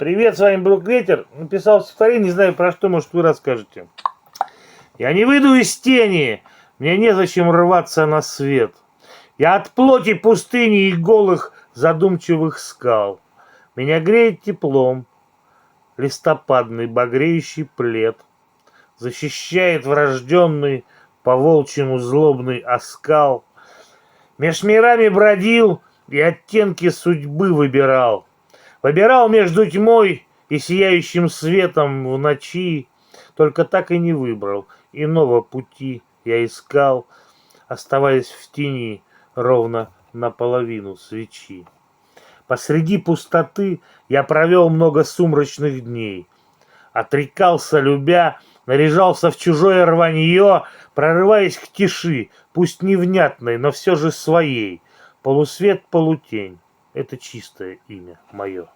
Привет, с вами Брук Ветер. Написал стихотворение, не знаю про что, может вы расскажете. Я не выйду из тени, мне незачем рваться на свет. Я от плоти пустыни и голых задумчивых скал. Меня греет теплом листопадный багреющий плед. Защищает врожденный по-волчьему злобный оскал. Меж мирами бродил и оттенки судьбы выбирал. Выбирал между тьмой и сияющим светом в ночи, только так и не выбрал. Иного пути я искал, оставаясь в тени ровно наполовину свечи. Посреди пустоты я провел много сумрачных дней. Отрекался, любя, наряжался в чужое рванье, прорываясь к тиши, пусть невнятной, но все же своей. Полусвет, полутень — это чистое имя мое.